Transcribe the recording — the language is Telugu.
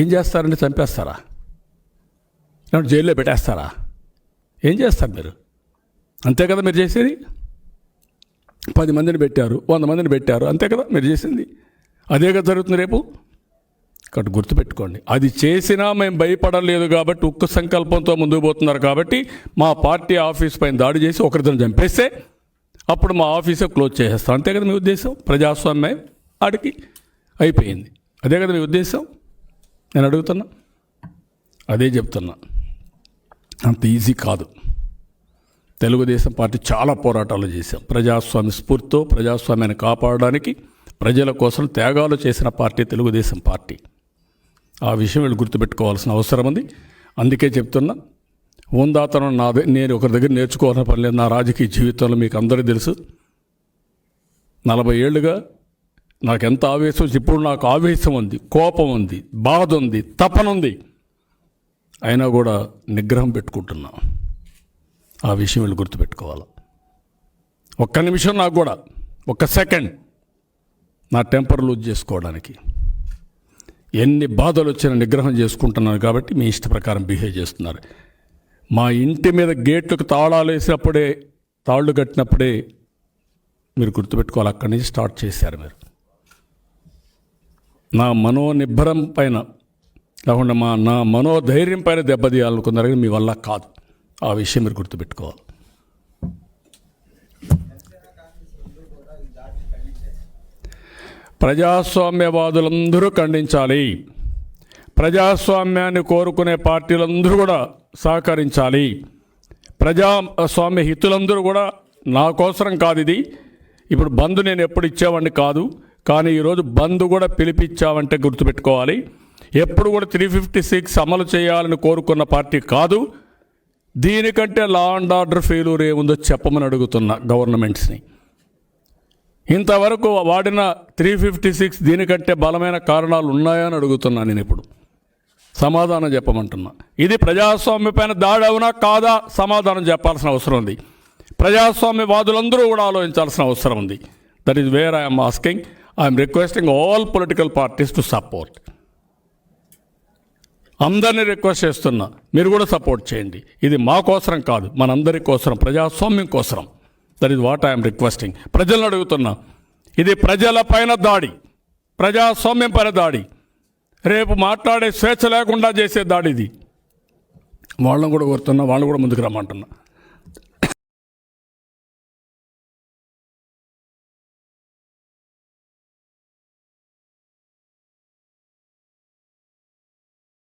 ఏం చేస్తారండి? చంపేస్తారా? లేదంటే జైల్లో పెట్టేస్తారా? ఏం చేస్తారు మీరు? అంతే కదా మీరు చేసేది. 10 మందిని పెట్టారు, 100 మందిని పెట్టారు, అంతే కదా మీరు చేసింది. అదే కదా జరుగుతుంది రేపు. కాబట్టి గుర్తుపెట్టుకోండి, అది చేసినా మేము భయపడలేదు కాబట్టి, ఉక్కు సంకల్పంతో ముందుకు పోతున్నారు కాబట్టి, మా పార్టీ ఆఫీస్ పైన దాడి చేసి ఒకరిద్దరు చంపేస్తే అప్పుడు మా ఆఫీసే క్లోజ్ చేసేస్తాం. అంతే కదా మీ ఉద్దేశం. ప్రజాస్వామ్యం ఆడికి అయిపోయింది. అదే కదా మీ ఉద్దేశం. నేను అడుగుతున్నా, అదే చెప్తున్నా. అంత ఈజీ కాదు. తెలుగుదేశం పార్టీ చాలా పోరాటాలు చేశాం. ప్రజాస్వామ్య స్ఫూర్తితో ప్రజాస్వామ్యాన్ని కాపాడడానికి ప్రజల కోసం త్యాగాలు చేసిన పార్టీ తెలుగుదేశం పార్టీ. ఆ విషయం వీళ్ళు గుర్తుపెట్టుకోవాల్సిన అవసరం ఉంది. అందుకే చెప్తున్నా, ఉందాతనం నాదే. నేను ఒకరి దగ్గర నేర్చుకోవాల్సిన పని లేదు. నా రాజకీయ జీవితంలో మీకు అందరికీ తెలుసు, 40 ఏళ్ళుగా నాకు ఎంత ఆవేశం. ఇప్పుడు నాకు ఆవేశం ఉంది, కోపం ఉంది, బాధ ఉంది, తపన ఉంది. అయినా కూడా నిగ్రహం పెట్టుకుంటున్నా. ఆ విషయం వీళ్ళు గుర్తుపెట్టుకోవాలి. ఒక్క నిమిషం నాకు కూడా, ఒక్క సెకండ్ నా టెంపర్ లూజ్ చేసుకోవడానికి. ఎన్ని బాధలు వచ్చినా నిగ్రహం చేసుకుంటున్నాను కాబట్టి మీ ఇష్ట ప్రకారం బిహేవ్ చేస్తున్నారు. మా ఇంటి మీద గేట్లకు తాళాలు వేసినప్పుడే, తాళ్ళు కట్టినప్పుడే మీరు గుర్తుపెట్టుకోవాలి, అక్కడి నుంచి స్టార్ట్ చేశారు మీరు. నా మనోనిబ్బరం పైన లేకుండా నా మనోధైర్యం పైన దెబ్బతీయాలనుకున్నారు, కానీ మీ వల్ల కాదు. ఆ విషయం మీరు గుర్తుపెట్టుకోవాలి. ప్రజాస్వామ్యవాదులందరూ ఖండించాలి. ప్రజాస్వామ్యాన్ని కోరుకునే పార్టీలందరూ కూడా సహకరించాలి. ప్రజాస్వామ్య హితులందరూ కూడా నా కోసరం కాదు ఇది. ఇప్పుడు బంద్ నేను ఎప్పుడు ఇచ్చేవాడిని కాదు, కానీ ఈరోజు బంద్ కూడా పిలిపించామంటే గుర్తుపెట్టుకోవాలి. ఎప్పుడు కూడా 356 అమలు చేయాలని కోరుకున్న పార్టీ కాదు. దీనికంటే లా అండ్ ఆర్డర్ ఫెయిల్యూర్ ఏముందో చెప్పమని అడుగుతున్నా గవర్నమెంట్స్ని. ఇంతవరకు వాడిన 356 దీనికంటే బలమైన కారణాలు ఉన్నాయని అడుగుతున్నా. నేను ఇప్పుడు సమాధానం చెప్పమంటున్నా. ఇది ప్రజాస్వామ్య పైన దాడి అవునా కాదా సమాధానం చెప్పాల్సిన అవసరం ఉంది. ప్రజాస్వామ్యవాదులందరూ కూడా ఆలోచించాల్సిన అవసరం ఉంది. That is where I'm asking. I'm requesting all political parties to support. అందరినీ రిక్వెస్ట్ చేస్తున్నా, మీరు కూడా సపోర్ట్ చేయండి. ఇది మా కోసరం కాదు, మనందరి కోసరం, ప్రజాస్వామ్యం కోసరం. That is what I'm requesting. ప్రజలను అడుగుతున్నా, ఇది ప్రజల పైన దాడి, ప్రజాస్వామ్యం పైన దాడి, రేపు మాట్లాడే స్వేచ్ఛ లేకుండా చేసే దాడి ఇది. వాళ్ళని కూడా కోరుతున్నా, వాళ్ళు కూడా ముందుకు రమ్మంటున్నా.